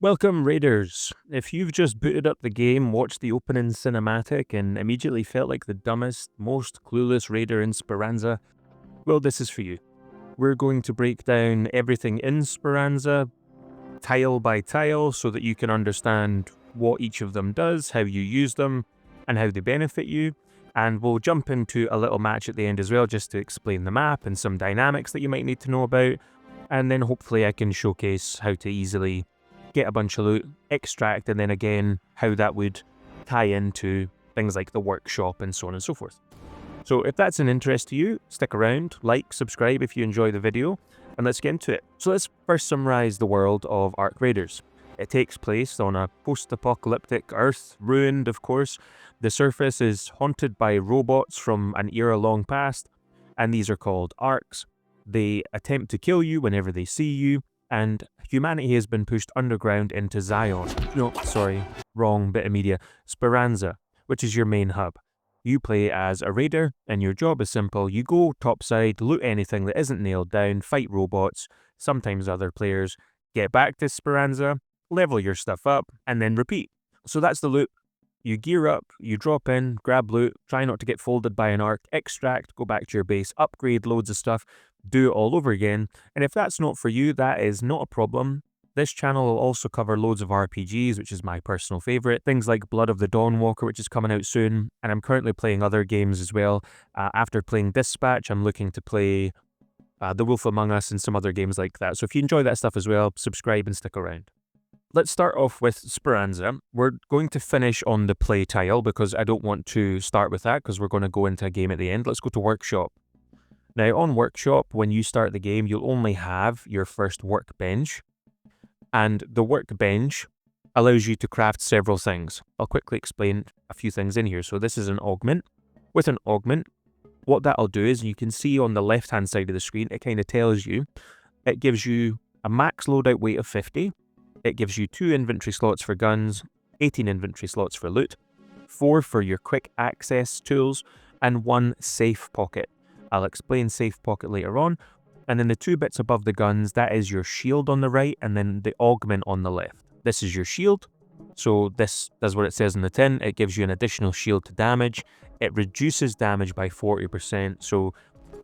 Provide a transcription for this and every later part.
Welcome, Raiders. If you've just booted up the game, watched the opening cinematic, and immediately felt like the dumbest, most clueless Raider in Speranza, well, this is for you. We're going to break down everything in Speranza, tile by tile, so that you can understand what each of them does, how you use them, and how they benefit you. And we'll jump into a little match at the end as well, just to explain the map and some dynamics that you might need to know about. And then hopefully I can showcase how to easily get a bunch of loot, extract, and then again, how that would tie into things like the workshop and so on and so forth. So if that's an interest to you, stick around, like, subscribe if you enjoy the video, and let's get into it. So let's first summarize the world of Ark Raiders. It takes place on a post-apocalyptic Earth, ruined of course. The surface is haunted by robots from an era long past, and these are called Arks. They attempt to kill you whenever they see you, and humanity has been pushed underground into Zion. No, sorry, wrong bit of media. Speranza, which is your main hub. You play as a raider, and your job is simple. You go topside, loot anything that isn't nailed down, fight robots, sometimes other players, get back to Speranza, level your stuff up, and then repeat. So that's the loot. You gear up, you drop in, grab loot, try not to get folded by an arc, extract, go back to your base, upgrade loads of stuff, do it all over again. And if that's not for you, that is not a problem. This channel will also cover loads of RPGs, which is my personal favourite. Things like Blood of the Dawnwalker, which is coming out soon. And I'm currently playing other games as well. After playing Dispatch, I'm looking to play The Wolf Among Us and some other games like that. So if you enjoy that stuff as well, subscribe and stick around. Let's start off with Speranza. We're going to finish on the play tile because I don't want to start with that because we're going to go into a game at the end. Let's go to Workshop. Now on Workshop, when you start the game, you'll only have your first Workbench. And the Workbench allows you to craft several things. I'll quickly explain a few things in here. So this is an augment. With an augment, what that'll do is you can see on the left-hand side of the screen, it kind of tells you, it gives you a max loadout weight of 50. It gives you 2 inventory slots for guns, 18 inventory slots for loot, 4 for your quick access tools, and 1 safe pocket. I'll explain safe pocket later on. And then the 2 bits above the guns, that is your shield on the right, and then the augment on the left. This is your shield. So this does what it says in the tin. It gives you an additional shield to damage. It reduces damage by 40%. So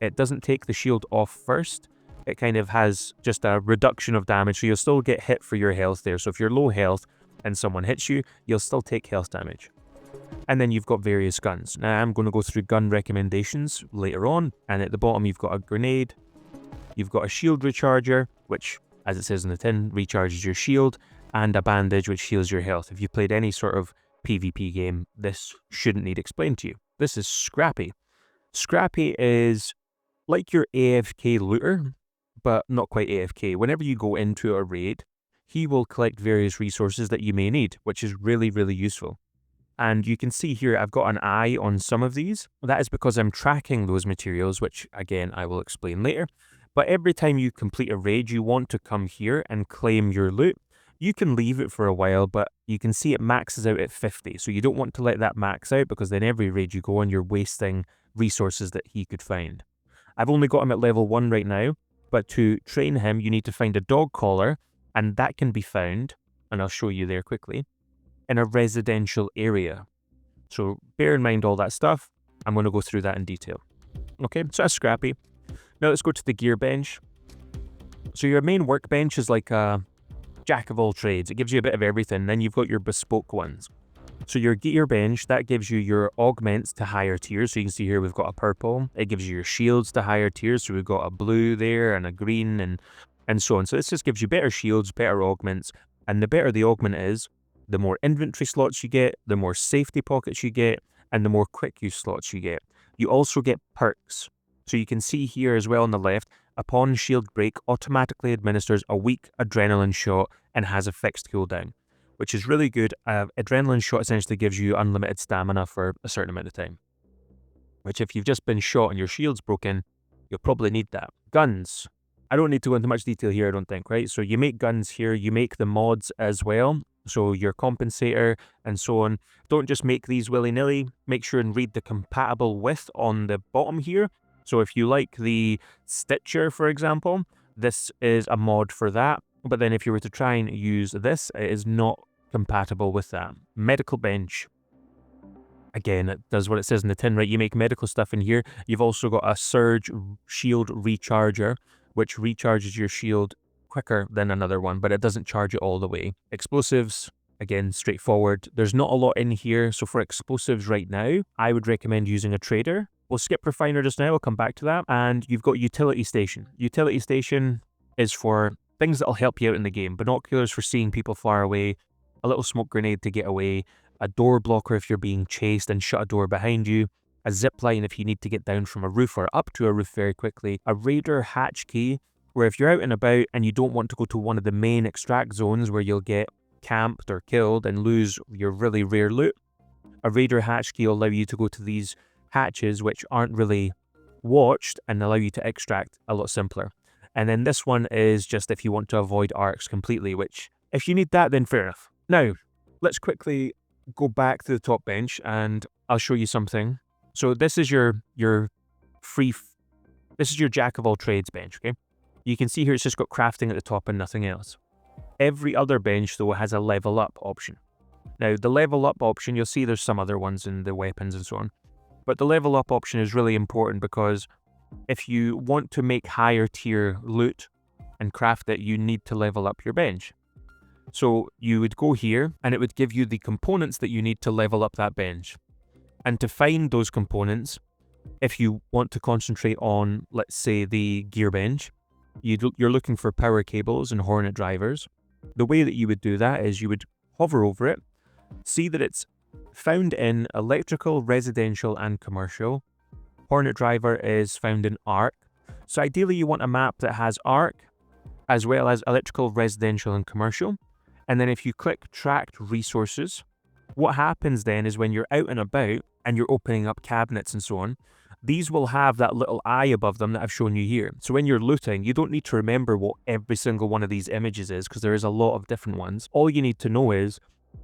it doesn't take the shield off first. It kind of has just a reduction of damage, so you'll still get hit for your health there. So if you're low health and someone hits you, you'll still take health damage. And then you've got various guns. Now I'm going to go through gun recommendations later on, and at the bottom you've got a grenade, you've got a shield recharger, which, as it says in the tin, recharges your shield, and a bandage, which heals your health. If you played any sort of PvP game, this shouldn't need explained to you. This is Scrappy. Scrappy is like your AFK looter, but not quite AFK. Whenever you go into a raid, he will collect various resources that you may need, which is really, really useful. And you can see here, I've got an eye on some of these. That is because I'm tracking those materials, which again, I will explain later. But every time you complete a raid, you want to come here and claim your loot. You can leave it for a while, but you can see it maxes out at 50. So you don't want to let that max out because then every raid you go on, you're wasting resources that he could find. I've only got him at level 1 right now. But to train him, you need to find a dog collar, and that can be found, and I'll show you there quickly, in a residential area. So bear in mind all that stuff. I'm going to go through that in detail. Okay, so that's Scrappy. Now let's go to the gear bench. So your main workbench is like a jack of all trades. It gives you a bit of everything. Then you've got your bespoke ones. So your gear bench, that gives you your augments to higher tiers. So you can see here we've got a purple. It gives you your shields to higher tiers. So we've got a blue there and a green and so on. So this just gives you better shields, better augments. And the better the augment is, the more inventory slots you get, the more safety pockets you get, and the more quick use slots you get. You also get perks. So you can see here as well on the left, upon shield break, automatically administers a weak adrenaline shot and has a fixed cooldown, which is really good. Adrenaline shot essentially gives you unlimited stamina for a certain amount of time, which if you've just been shot and your shield's broken, you'll probably need that. Guns. I don't need to go into much detail here, I don't think, right? So you make guns here, you make the mods as well. So your compensator and so on. Don't just make these willy-nilly. Make sure and read the compatible with on the bottom here. So if you like the Stitcher, for example, this is a mod for that. But then if you were to try and use this, it is not compatible with that. Medical bench. Again, it does what it says in the tin, right? You make medical stuff in here. You've also got a surge shield recharger, which recharges your shield quicker than another one, but it doesn't charge it all the way. Explosives, again, straightforward. There's not a lot in here, so for explosives right now, I would recommend using a trader. We'll skip refiner just now, we'll come back to that. And you've got utility station. Utility station is for things that'll help you out in the game. Binoculars for seeing people far away, a little smoke grenade to get away, a door blocker if you're being chased and shut a door behind you, a zip line if you need to get down from a roof or up to a roof very quickly, a raider hatch key, where if you're out and about and you don't want to go to one of the main extract zones where you'll get camped or killed and lose your really rare loot, a raider hatch key will allow you to go to these hatches which aren't really watched and allow you to extract a lot simpler. And then this one is just if you want to avoid arcs completely, which if you need that, then fair enough. Now, let's quickly go back to the top bench and I'll show you something. So this is your jack of all trades bench, okay? You can see here it's just got crafting at the top and nothing else. Every other bench though has a level up option. Now the level up option, you'll see there's some other ones in the weapons and so on, but the level up option is really important because if you want to make higher tier loot and craft it, you need to level up your bench. So you would go here and it would give you the components that you need to level up that bench. And to find those components, if you want to concentrate on, let's say, the gear bench, you're looking for power cables and hornet drivers. The way that you would do that is you would hover over it, see that it's found in electrical, residential, and commercial. Hornet driver is found in arc. So ideally you want a map that has arc as well as electrical, residential, and commercial. And then if you click tracked resources, what happens then is when you're out and about and you're opening up cabinets and so on, these will have that little eye above them that I've shown you here. So when you're looting, you don't need to remember what every single one of these images is because there is a lot of different ones. All you need to know is,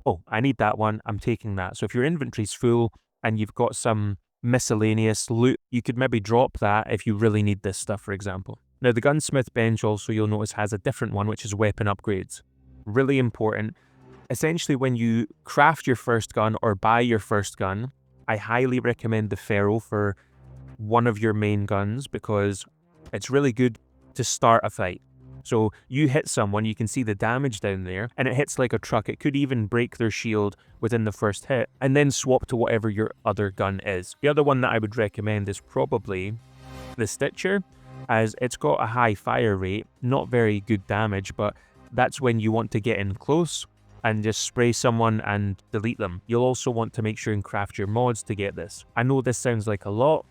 oh, I need that one, I'm taking that. So if your inventory's full and you've got some miscellaneous loot, you could maybe drop that if you really need this stuff, for example. Now the gunsmith bench also, you'll notice, has a different one, which is weapon upgrades. Really important. Essentially, when you craft your first gun or buy your first gun, I highly recommend the Ferro for one of your main guns because it's really good to start a fight. So you hit someone, you can see the damage down there, and it hits like a truck. It could even break their shield within the first hit, and then swap to whatever your other gun is. The other one that I would recommend is probably the Stitcher, as it's got a high fire rate, not very good damage, but that's when you want to get in close and just spray someone and delete them. You'll also want to make sure and craft your mods to get this. I know this sounds like a lot,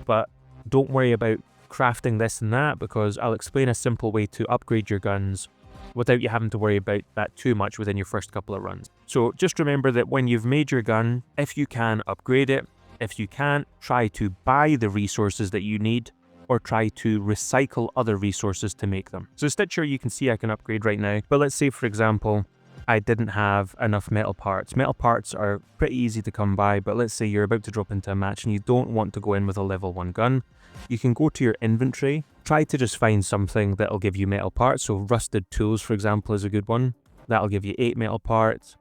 but don't worry about crafting this and that because I'll explain a simple way to upgrade your guns without you having to worry about that too much within your first couple of runs. So just remember that when you've made your gun, if you can, upgrade it. If you can't, try to buy the resources that you need or try to recycle other resources to make them. So Stitcher, you can see I can upgrade right now, but let's say, for example, I didn't have enough metal parts. Metal parts are pretty easy to come by, but let's say you're about to drop into a match and you don't want to go in with a level 1 gun. You can go to your inventory, try to just find something that'll give you metal parts. So rusted tools, for example, is a good one. That'll give you 8 metal parts.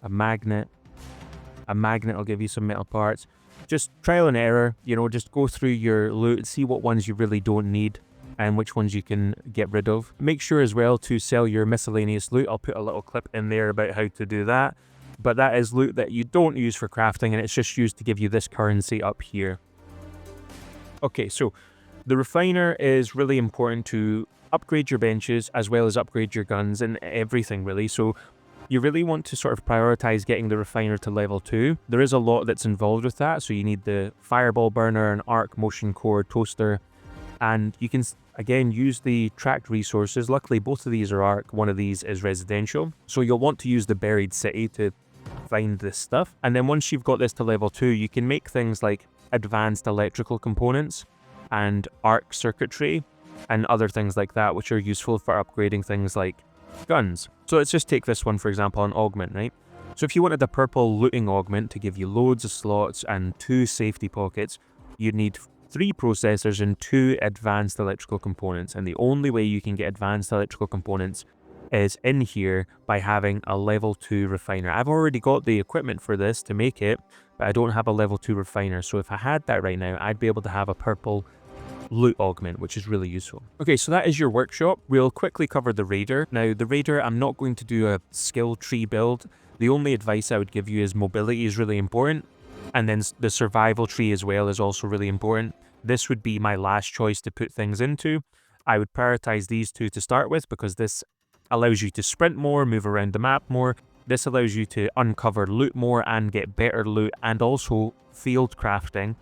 A magnet will give you some metal parts. Just trial and error, you know, just go through your loot, see what ones you really don't need and which ones you can get rid of. Make sure as well to sell your miscellaneous loot. I'll put a little clip in there about how to do that. But that is loot that you don't use for crafting and it's just used to give you this currency up here. Okay, so the refiner is really important to upgrade your benches as well as upgrade your guns and everything really. So you really want to sort of prioritize getting the refiner to level 2. There is a lot that's involved with that. So you need the fireball burner, an arc motion core, toaster, and you can again use the tracked resources. Luckily both of these are arc, one of these is residential. So you'll want to use the buried city to find this stuff. And then once you've got this to level 2, you can make things like advanced electrical components and arc circuitry and other things like that, which are useful for upgrading things like guns. So let's just take this one, for example, an augment, right? So if you wanted a purple looting augment to give you loads of slots and 2 safety pockets, you'd need 3 processors and 2 advanced electrical components. And the only way you can get advanced electrical components is in here by having a level 2 refiner. I've already got the equipment for this to make it, but I don't have a level 2 refiner. So if I had that right now, I'd be able to have a purple loot augment, which is really useful. Okay, so that is your workshop. We'll quickly cover the raider. Now, the raider, I'm not going to do a skill tree build. The only advice I would give you is mobility is really important, and then the survival tree as well is also really important. This would be my last choice to put things into. I would prioritize these two to start with because this allows you to sprint more, move around the map more. This allows you to uncover loot more and get better loot, and also field crafting,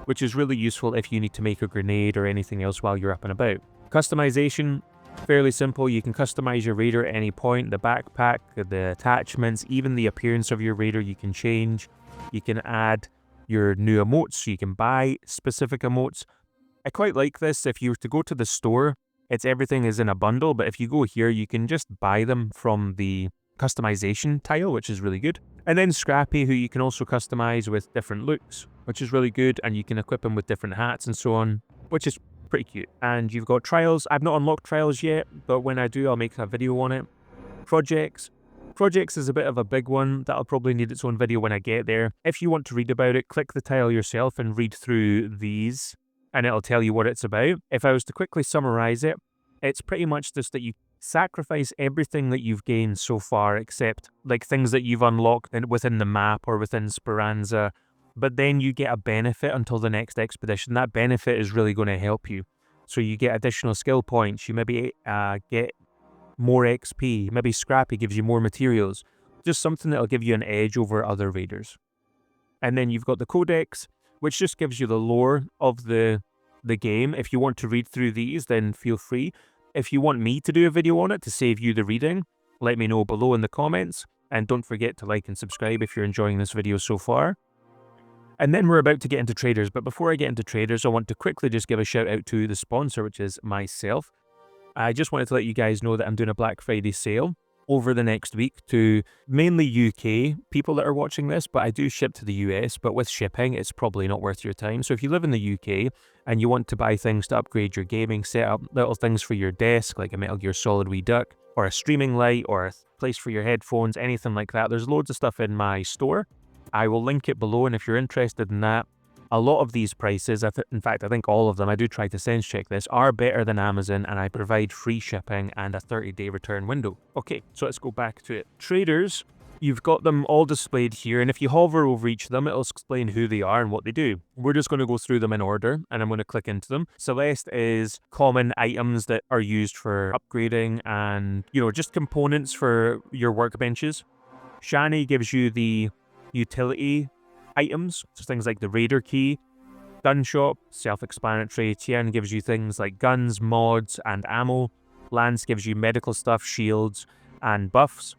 which is really useful if you need to make a grenade or anything else while you're up and about. Customization, fairly simple. You can customize your raider at any point. The backpack, the attachments, even the appearance of your raider you can change. You can add your new emotes, so you can buy specific emotes. I quite like this. If you were to go to the store, everything is in a bundle, but if you go here, you can just buy them from the customization tile, which is really good. And then Scrappy, who you can also customize with different looks, which is really good, and you can equip him with different hats and so on, which is pretty cute. And you've got trials. I've not unlocked trials yet, but when I do, I'll make a video on it. Projects. Projects is a bit of a big one. That'll probably need its own video when I get there. If you want to read about it, click the tile yourself and read through these, and it'll tell you what it's about. If I was to quickly summarize it, it's pretty much just that you sacrifice everything that you've gained so far, except like things that you've unlocked within the map or within Speranza, but then you get a benefit until the next expedition. That benefit is really going to help you. So you get additional skill points, you maybe get more XP, maybe Scrappy gives you more materials, just something that'll give you an edge over other raiders. And then you've got the codex, which just gives you the lore of the game. If you want to read through these, then feel free. If you want me to do a video on it to save you the reading, let me know below in the comments. And don't forget to like and subscribe if you're enjoying this video so far. And then we're about to get into traders. But before I get into traders, I want to quickly just give a shout out to the sponsor, which is myself. I just wanted to let you guys know that I'm doing a Black Friday sale over the next week to mainly UK people that are watching this, but I do ship to the US, but with shipping, it's probably not worth your time. So if you live in the UK and you want to buy things to upgrade your gaming setup, little things for your desk, like a Metal Gear Solid Wii Duck, or a streaming light, or a place for your headphones, anything like that, there's loads of stuff in my store. I will link it below, and if you're interested in that, a lot of these prices, in fact, I think all of them, I do try to sense check this, are better than Amazon, and I provide free shipping and a 30-day return window. Okay, so let's go back to it. Traders, you've got them all displayed here, and if you hover over each of them, it'll explain who they are and what they do. We're just going to go through them in order, and I'm going to click into them. Celeste is common items that are used for upgrading and, just components for your workbenches. Shani gives you the utility items, so things like the Raider Key. Gun Shop, self-explanatory. Tian gives you things like guns, mods, and ammo. Lance gives you medical stuff, shields, and buffs.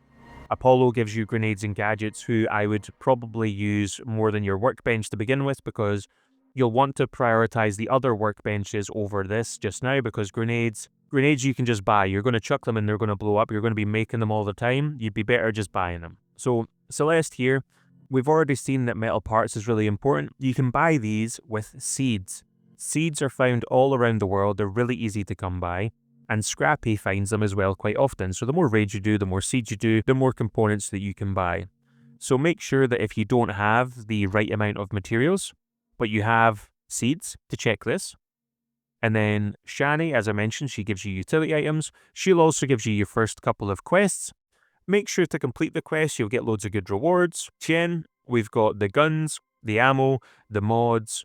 Apollo gives you grenades and gadgets, who I would probably use more than your workbench to begin with, because you'll want to prioritize the other workbenches over this just now, because grenades you can just buy. You're going to chuck them and they're going to blow up. You're going to be making them all the time. You'd be better just buying them. So Celeste here, we've already seen that metal parts is really important. You can buy these with seeds. Seeds are found all around the world. They're really easy to come by. And Scrappy finds them as well quite often. So the more raids you do, the more seeds you do, the more components that you can buy. So make sure that if you don't have the right amount of materials, but you have seeds, to check this. And then Shani, as I mentioned, she gives you utility items. She'll also give you your first couple of quests. Make sure to complete the quest, you'll get loads of good rewards. Tien, we've got the guns, the ammo, the mods,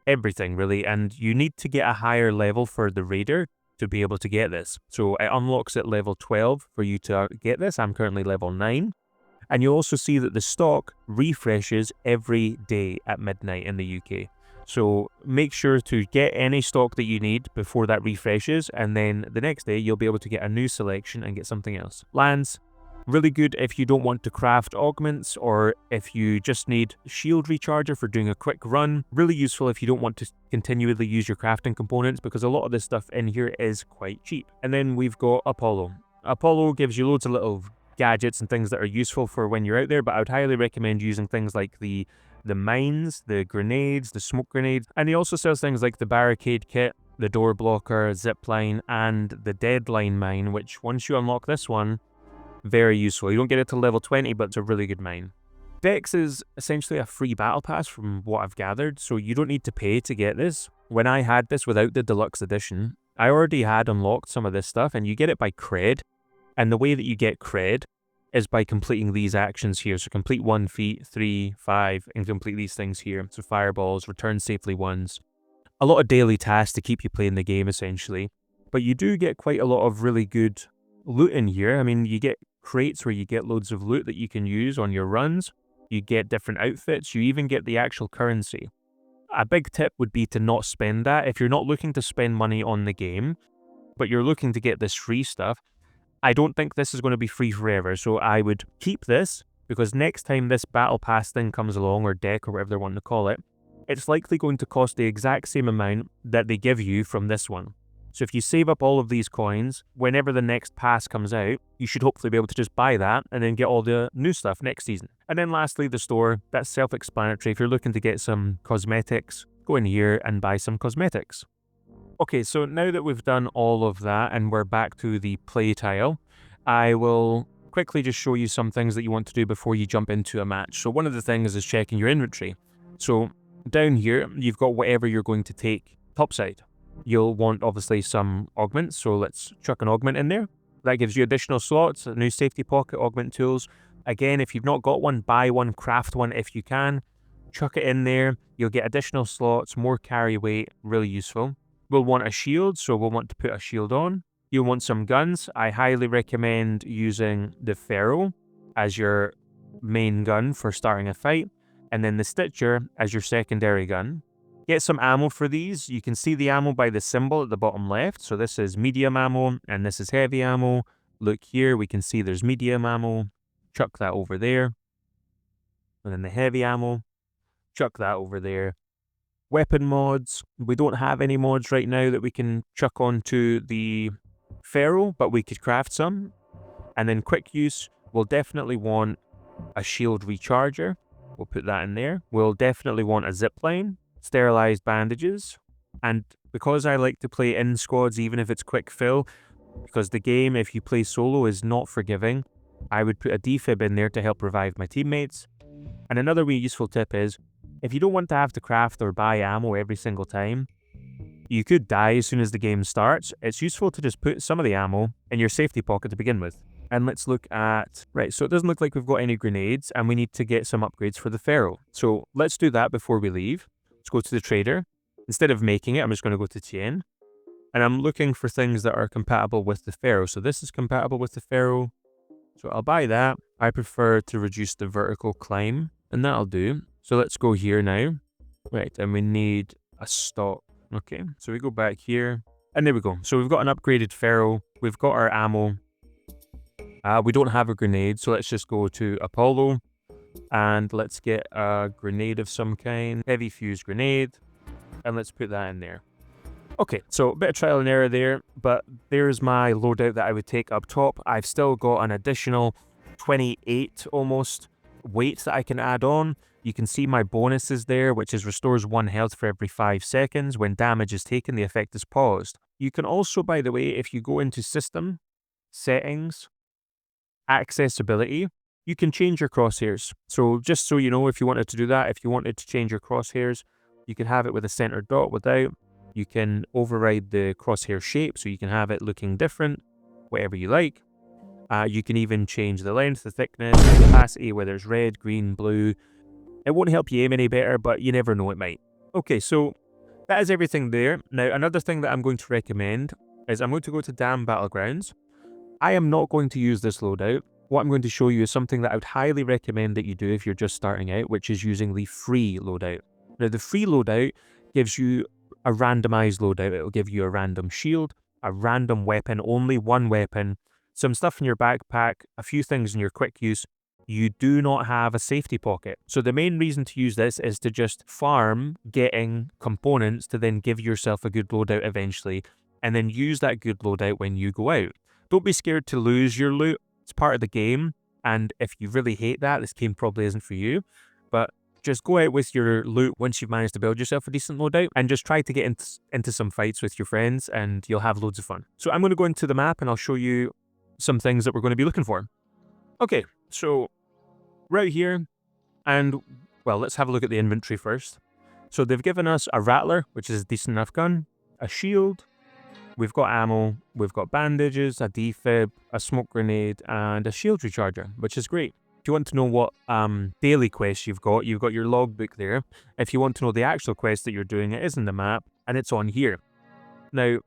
everything really, and you need to get a higher level for the raider to be able to get this. So it unlocks at level 12 for you to get this. I'm currently level 9. And you'll also see that the stock refreshes every day at midnight in the UK. So make sure to get any stock that you need before that refreshes, and then the next day you'll be able to get a new selection and get something else. Lands, really good if you don't want to craft augments, or if you just need shield recharger for doing a quick run. Really useful if you don't want to continually use your crafting components, because a lot of this stuff in here is quite cheap. And then we've got Apollo. Apollo gives you loads of little gadgets and things that are useful for when you're out there, but I would highly recommend using things like the mines, the grenades, the smoke grenades, and he also sells things like the barricade kit, the door blocker, zipline, and the deadline mine, which once you unlock this one, Very useful. You don't get it to level 20, but it's a really good mine. Dex is essentially a free battle pass from what I've gathered, so you don't need to pay to get this. When I had this without the deluxe edition, I already had unlocked some of this stuff, and you get it by cred. And the way that you get cred is by completing these actions here. So complete 1 feat, 3, 5, and complete these things here. So fireballs, return safely ones. A lot of daily tasks to keep you playing the game, essentially. But you do get quite a lot of really good loot in here. I mean, you get crates where you get loads of loot that you can use on your runs. You get different outfits. You even get the actual currency. A big tip would be to not spend that. If you're not looking to spend money on the game, but you're looking to get this free stuff, I don't think this is going to be free forever. So I would keep this, because next time this battle pass thing comes along, or deck, or whatever they want to call it, it's likely going to cost the exact same amount that they give you from this one. So if you save up all of these coins, whenever the next pass comes out, you should hopefully be able to just buy that and then get all the new stuff next season. And then lastly, the store. That's self-explanatory. If you're looking to get some cosmetics, go in here and buy some cosmetics. Okay, so now that we've done all of that and we're back to the play tile, I will quickly just show you some things that you want to do before you jump into a match. So one of the things is checking your inventory. So down here, you've got whatever you're going to take topside. You'll want, obviously, some augments, so let's chuck an augment in there. That gives you additional slots, a new safety pocket, augment tools. Again, if you've not got one, buy one, craft one if you can. Chuck it in there. You'll get additional slots, more carry weight, really useful. We'll want a shield, so we'll want to put a shield on. You'll want some guns. I highly recommend using the Ferro as your main gun for starting a fight, and then the Stitcher as your secondary gun. Get some ammo for these. You can see the ammo by the symbol at the bottom left. So this is medium ammo and this is heavy ammo. Look here, we can see there's medium ammo. Chuck that over there. And then the heavy ammo. Chuck that over there. Weapon mods. We don't have any mods right now that we can chuck onto the Ferro, but we could craft some. And then quick use, we'll definitely want a shield recharger. We'll put that in there. We'll definitely want a zipline. Sterilized bandages, and because I like to play in squads even if it's quick fill, because the game, if you play solo, is not forgiving, I would put a defib in there to help revive my teammates. And another wee useful tip is, if you don't want to have to craft or buy ammo every single time, you could die as soon as the game starts. It's useful to just put some of the ammo in your safety pocket to begin with. And let's look at, right, so it doesn't look like we've got any grenades, and we need to get some upgrades for the Pharaoh. So let's do that before we leave. Let's go to the trader. Instead of making it, I'm just going to go to Tien. And I'm looking for things that are compatible with the Pharaoh. So this is compatible with the Pharaoh. So I'll buy that. I prefer to reduce the vertical climb, and that'll do. So let's go here now. Right, and we need a stock. Okay, so we go back here. And there we go. So we've got an upgraded Pharaoh. We've got our ammo. We don't have a grenade, so let's just go to Apollo. And let's get a grenade of some kind, heavy fuse grenade, and let's put that in there. Okay, so a bit of trial and error there, but there's my loadout that I would take up top. I've still got an additional 28 almost weight that I can add on. You can see my bonuses there, which is restores 1 health for every 5 seconds. When damage is taken, the effect is paused. You can also, by the way, if you go into System, Settings, Accessibility, you can change your crosshairs. So just so you know, if you wanted to do that, if you wanted to change your crosshairs, you can have it with a center dot without. You can override the crosshair shape, so you can have it looking different, whatever you like. You can even change the length, the thickness, the opacity, whether it's red, green, blue. It won't help you aim any better, but you never know, it might. Okay, so that is everything there. Now, another thing that I'm going to recommend is I'm going to go to Damn Battlegrounds. I am not going to use this loadout. What I'm going to show you is something that I would highly recommend that you do if you're just starting out, which is using the free loadout. Now, the free loadout gives you a randomized loadout. It'll give you a random shield, a random weapon, only one weapon, some stuff in your backpack, a few things in your quick use. You do not have a safety pocket. So the main reason to use this is to just farm getting components to then give yourself a good loadout eventually, and then use that good loadout when you go out. Don't be scared to lose your loot. It's part of the game, and if you really hate that, this game probably isn't for you. But just go out with your loot once you've managed to build yourself a decent loadout, and just try to get into some fights with your friends, and you'll have loads of fun. So I'm going to go into the map, and I'll show you some things that we're going to be looking for. Okay, so right here, and well, let's have a look at the inventory first. So they've given us a rattler, which is a decent enough gun, a shield, we've got ammo, we've got bandages, a defib, a smoke grenade, and a shield recharger, which is great. If you want to know what daily quests you've got your logbook there. If you want to know the actual quest that you're doing, it is in the map, and it's on here. Now,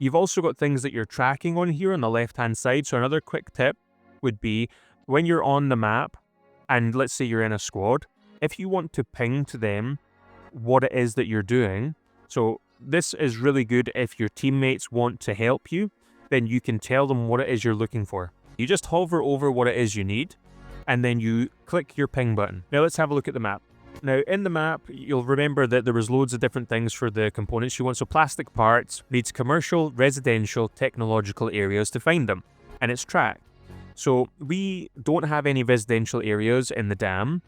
you've also got things that you're tracking on here on the left-hand side. So another quick tip would be, when you're on the map, and let's say you're in a squad, if you want to ping to them what it is that you're doing, so this is really good if your teammates want to help you, then you can tell them what it is you're looking for. You just hover over what it is you need, and then you click your ping button. Now let's have a look at the map. Now in the map, you'll remember that there was loads of different things for the components you want. So plastic parts needs commercial, residential, technological areas to find them, and it's tracked. So we don't have any residential areas in the dam,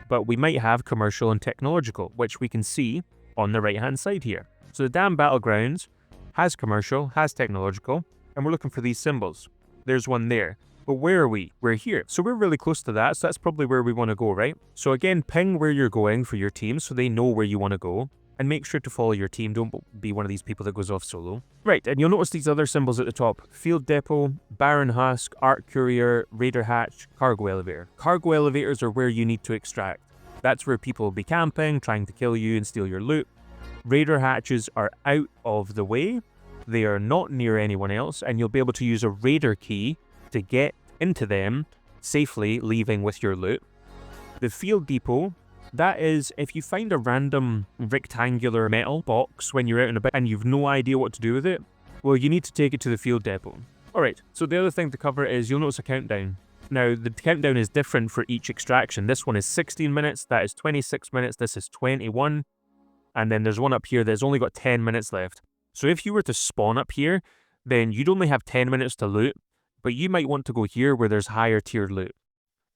but we might have commercial and technological, which we can see on the right hand side here. So the dam battlegrounds has commercial, has technological, and we're looking for these symbols. There's one there. But where are we? We're here. So we're really close to that, so that's probably where we want to go, right? So again, ping where you're going for your team so they know where you want to go. And make sure to follow your team. Don't be one of these people that goes off solo. Right, and you'll notice these other symbols at the top. Field Depot, Baron Husk, Art Courier, Raider Hatch, Cargo Elevator. Cargo elevators are where you need to extract. That's where people will be camping, trying to kill you and steal your loot. Raider Hatches are out of the way. They are not near anyone else, and you'll be able to use a Raider key to get into them safely, leaving with your loot. The Field Depot, that is if you find a random rectangular metal box when you're out and about and you've no idea what to do with it, well, you need to take it to the Field Depot. Alright, so the other thing to cover is you'll notice a countdown. Now, the countdown is different for each extraction. This one is 16 minutes, that is 26 minutes, this is 21, and then there's one up here that's only got 10 minutes left. So if you were to spawn up here, then you'd only have 10 minutes to loot, but you might want to go here where there's higher tiered loot.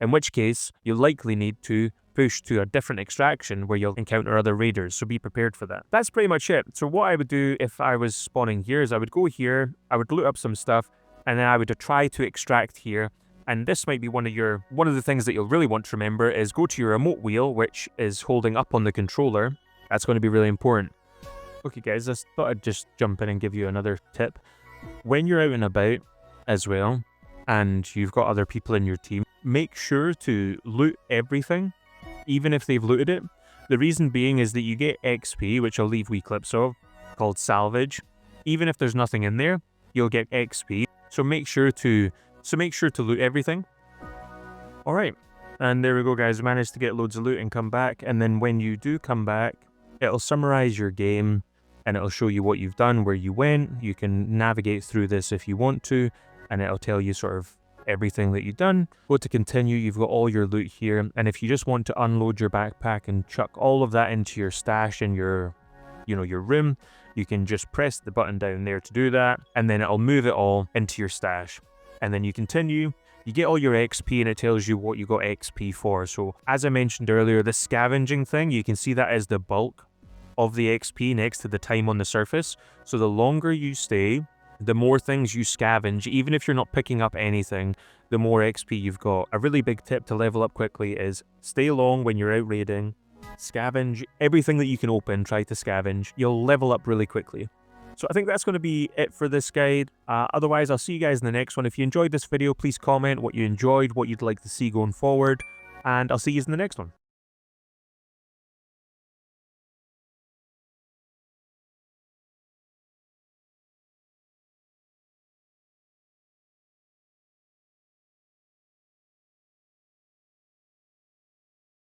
In which case, you'll likely need to push to a different extraction where you'll encounter other raiders, so be prepared for that. That's pretty much it. So what I would do if I was spawning here is I would go here, I would loot up some stuff, and then I would try to extract here. And this might be one of the things that you'll really want to remember is go to your remote wheel, which is holding up on the controller. That's going to be really important. Okay guys, I thought I'd just jump in and give you another tip. When you're out and about as well, and you've got other people in your team, make sure to loot everything, even if they've looted it. The reason being is that you get XP, which I'll leave wee clips of, called salvage. Even if there's nothing in there, you'll get XP. So make sure to loot everything. Alright, and there we go guys, we managed to get loads of loot and come back, and then when you do come back, it'll summarize your game, and it'll show you what you've done, where you went. You can navigate through this if you want to, and it'll tell you sort of everything that you've done. Go to continue, you've got all your loot here, and if you just want to unload your backpack and chuck all of that into your stash in your room, you can just press the button down there to do that, and then it'll move it all into your stash. And then you continue, you get all your XP, and it tells you what you got XP for. So as I mentioned earlier, the scavenging thing, you can see that as the bulk of the XP next to the time on the surface. So the longer you stay, the more things you scavenge. Even if you're not picking up anything, the more XP you've got. A really big tip to level up quickly is stay long when you're out raiding, scavenge everything that you can open, try to scavenge. You'll level up really quickly. So I think that's going to be it for this guide. Otherwise, I'll see you guys in the next one. If you enjoyed this video, please comment what you enjoyed, what you'd like to see going forward, and I'll see you in the next one.